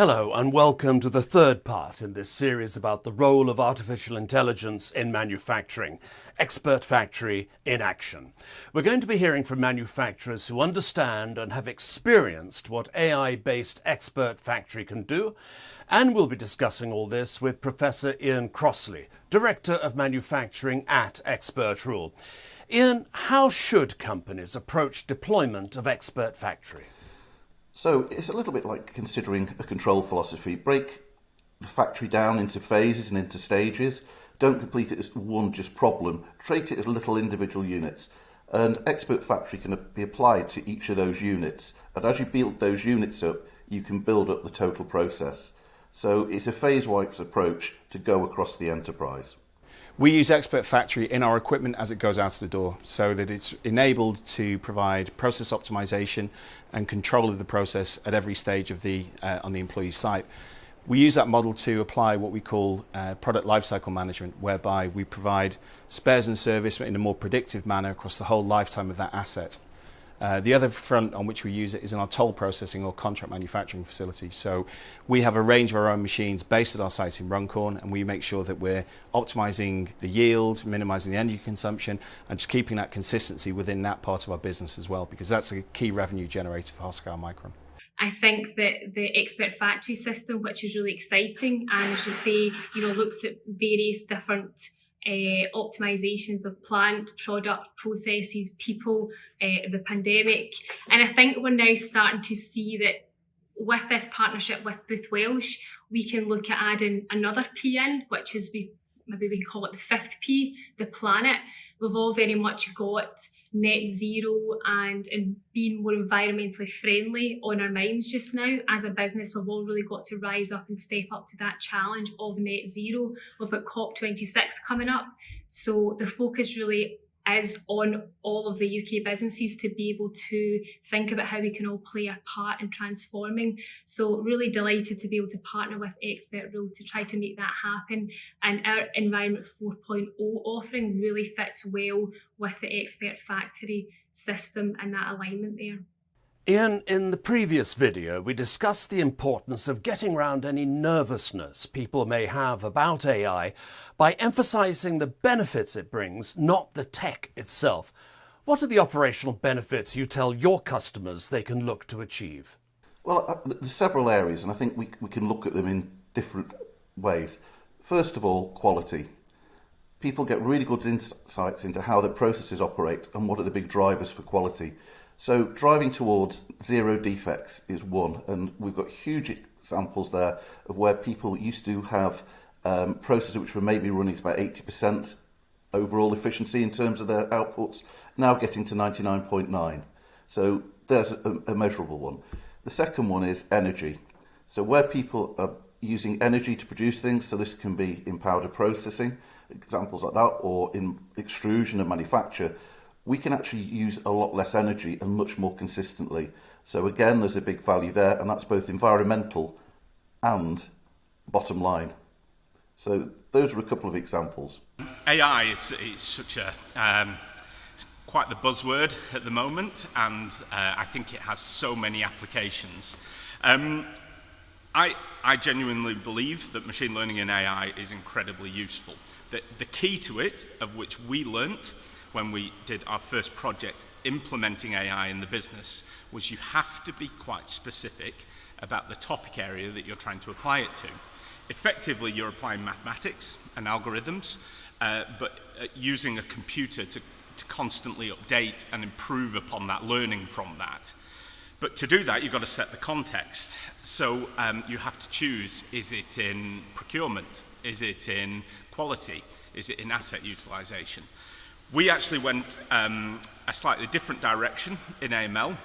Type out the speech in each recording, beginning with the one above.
Hello and welcome to the third part in this series about the role of artificial intelligence in manufacturing, XpertFactory in action. We're going to be hearing from manufacturers who understand and have experienced what AI-based XpertFactory can do, and we'll be discussing all this with Professor Iain Crosley, Director of Manufacturing at XpertRule. Iain, how should companies approach deployment of XpertFactory? So it's a little bit like considering a control philosophy. Break the factory down into phases and into stages. Don't complete it as one just problem. Treat it as little individual units. And XpertFactory can be applied to each of those units. And as you build those units up, you can build up the total process. So it's a phase-wise approach to go across the enterprise. We use XpertFactory in our equipment as it goes out the door so that it's enabled to provide process optimization and control of the process at every stage of on the employee site. We use that model to apply what we call product lifecycle management, whereby we provide spares and service in a more predictive manner across the whole lifetime of that asset. The other front on which we use it is in our toll processing or contract manufacturing facility. So we have a range of our own machines based at our site in Runcorn, and we make sure that we're optimizing the yield, minimizing the energy consumption, and just keeping that consistency within that part of our business as well, because that's a key revenue generator for Hoscar Micron. I think that the XpertFactory system, which is really exciting, and as you say, looks at various different optimizations of plant, product, processes, people, the pandemic. And I think we're now starting to see that with this partnership with Booth Welsh, we can look at adding another P in, which is maybe we can call it the fifth P, the planet. We've all very much got net zero and being more environmentally friendly on our minds just now. As a business, we've all really got to rise up and step up to that challenge of net zero. We've got COP26 coming up. So the focus really is on all of the UK businesses to be able to think about how we can all play our part in transforming. So really delighted to be able to partner with XpertRule to try to make that happen. And our Environment 4.0 offering really fits well with the XpertFactory system and that alignment there. Iain, in the previous video, we discussed the importance of getting around any nervousness people may have about AI by emphasising the benefits it brings, not the tech itself. What are the operational benefits you tell your customers they can look to achieve? Well, there's several areas, and I think we can look at them in different ways. First of all, quality. People get really good insights into how the processes operate and what are the big drivers for quality. So driving towards zero defects is one, and we've got huge examples there of where people used to have processes which were maybe running about 80% overall efficiency in terms of their outputs, now getting to 99.9. So there's a measurable one. The second one is energy. So where people are using energy to produce things, so this can be in powder processing, examples like that, or in extrusion and manufacture, we can actually use a lot less energy and much more consistently. So again, there's a big value there, and that's both environmental and bottom line. So those are a couple of examples. AI is such quite the buzzword at the moment, and I think it has so many applications. I genuinely believe that machine learning and AI is incredibly useful. The key to it, of which we learnt when we did our first project implementing AI in the business, was you have to be quite specific about the topic area that you're trying to apply it to. Effectively, you're applying mathematics and algorithms, but using a computer to constantly update and improve upon that, learning from that. But to do that, you've got to set the context. So you have to choose, is it in procurement? Is it in quality? Is it in asset utilization? We actually went a slightly different direction in AML,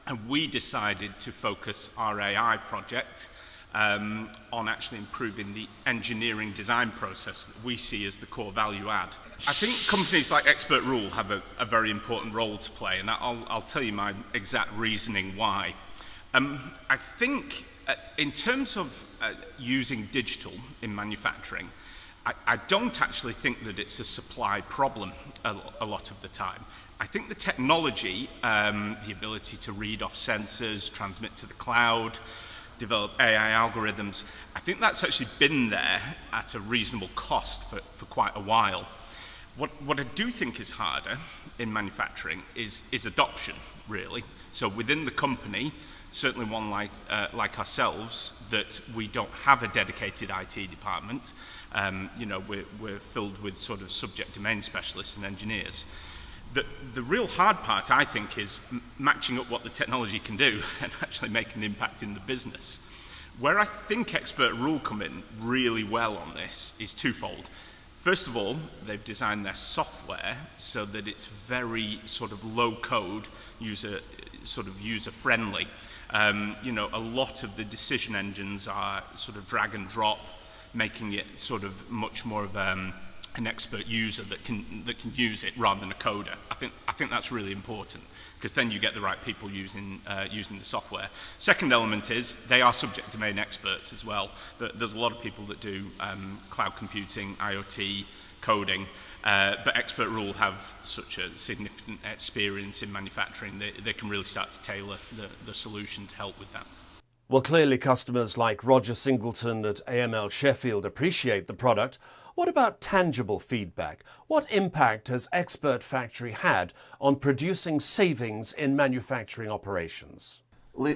and we decided to focus our AI project on actually improving the engineering design process that we see as the core value add. I think companies like XpertRule have a very important role to play, and I'll tell you my exact reasoning why. I think in terms of using digital in manufacturing, I don't actually think that it's a supply problem a lot of the time. I think the technology, the ability to read off sensors, transmit to the cloud, develop AI algorithms. I think that's actually been there at a reasonable cost for quite a while. What I do think is harder in manufacturing is adoption, really. So within the company, certainly one like ourselves, that we don't have a dedicated IT department. We're filled with sort of subject domain specialists and engineers. The real hard part, I think, is matching up what the technology can do and actually making the impact in the business. Where I think XpertRule come in really well on this is twofold. First of all, they've designed their software so that it's very sort of low code, user friendly. A lot of the decision engines are sort of drag and drop, making it sort of much more of an expert user that can use it rather than a coder. I think that's really important, because then you get the right people using the software. Second element is they are subject domain experts as well. There's a lot of people that do cloud computing, IoT, coding, but XpertRule have such a significant experience in manufacturing, they can really start to tailor the solution to help with that. Well, clearly customers like Roger Singleton at AML Sheffield appreciate the product. What about tangible feedback? What impact has XpertFactory had on producing savings in manufacturing operations? Well,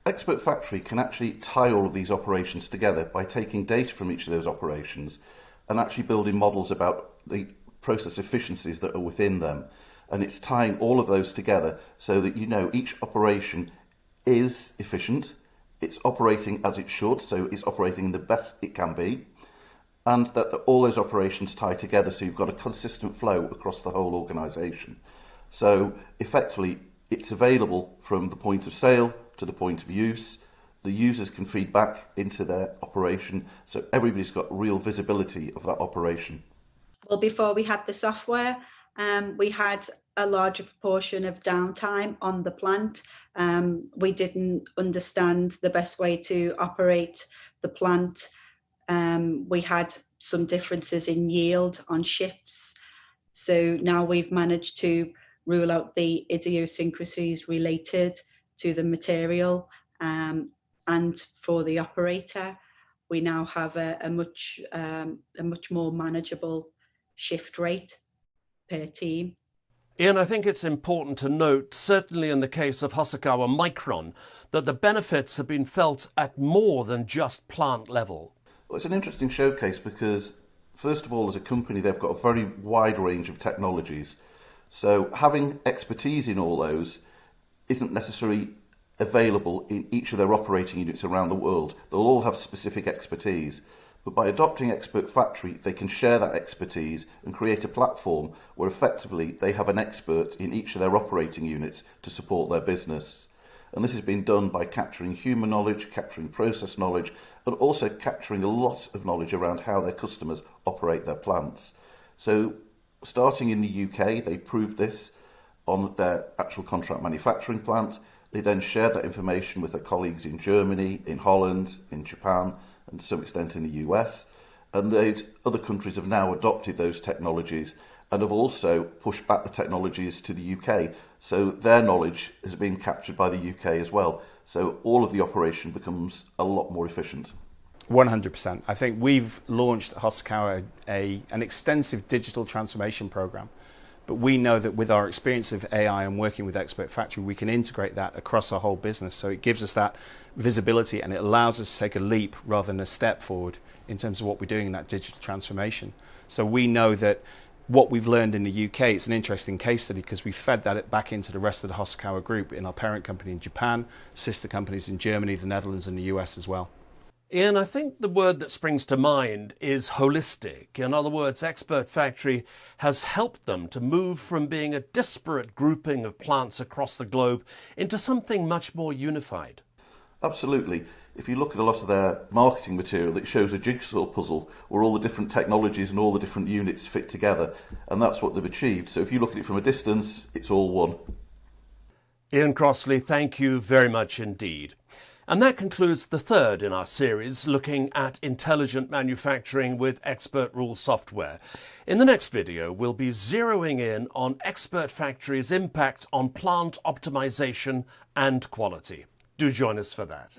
XpertFactory can actually tie all of these operations together by taking data from each of those operations and actually building models about the process efficiencies that are within them. And it's tying all of those together so that each operation is efficient, it's operating as it should, so it's operating the best it can be, and that all those operations tie together so you've got a consistent flow across the whole organisation. So effectively, it's available from the point of sale to the point of use. The users can feed back into their operation, so everybody's got real visibility of that operation. Well, before we had the software, we had a larger proportion of downtime on the plant. We didn't understand the best way to operate the plant. We had some differences in yield on shifts. So now we've managed to rule out the idiosyncrasies related to the material, and for the operator, we now have a much more manageable shift rate per team. Iain, I think it's important to note, certainly in the case of Hosokawa Micron, that the benefits have been felt at more than just plant level. Well, it's an interesting showcase because, first of all, as a company, they've got a very wide range of technologies. So having expertise in all those isn't necessarily available in each of their operating units around the world. They'll all have specific expertise. But by adopting XpertFactory, they can share that expertise and create a platform where effectively they have an expert in each of their operating units to support their business. And this has been done by capturing human knowledge, capturing process knowledge, and also capturing a lot of knowledge around how their customers operate their plants. So starting in the UK, they proved this on their actual contract manufacturing plant. They then shared that information with their colleagues in Germany, in Holland, in Japan, and to some extent in the US. And other countries have now adopted those technologies and have also pushed back the technologies to the UK. So their knowledge has been captured by the UK as well. So all of the operation becomes a lot more efficient. 100%. I think we've launched at Hosokawa an extensive digital transformation program. But we know that with our experience of AI and working with XpertFactory, we can integrate that across our whole business. So it gives us that visibility and it allows us to take a leap rather than a step forward in terms of what we're doing in that digital transformation. So we know that what we've learned in the UK, it's an interesting case study because we fed that back into the rest of the Hosokawa group in our parent company in Japan, sister companies in Germany, the Netherlands and the US as well. Iain, I think the word that springs to mind is holistic. In other words, XpertFactory has helped them to move from being a disparate grouping of plants across the globe into something much more unified. Absolutely. If you look at a lot of their marketing material, it shows a jigsaw puzzle where all the different technologies and all the different units fit together, and that's what they've achieved. So if you look at it from a distance, it's all one. Iain Crosley, thank you very much indeed. And that concludes the third in our series looking at intelligent manufacturing with XpertRule Software. In the next video, we'll be zeroing in on XpertFactory's impact on plant optimization and quality. Do join us for that.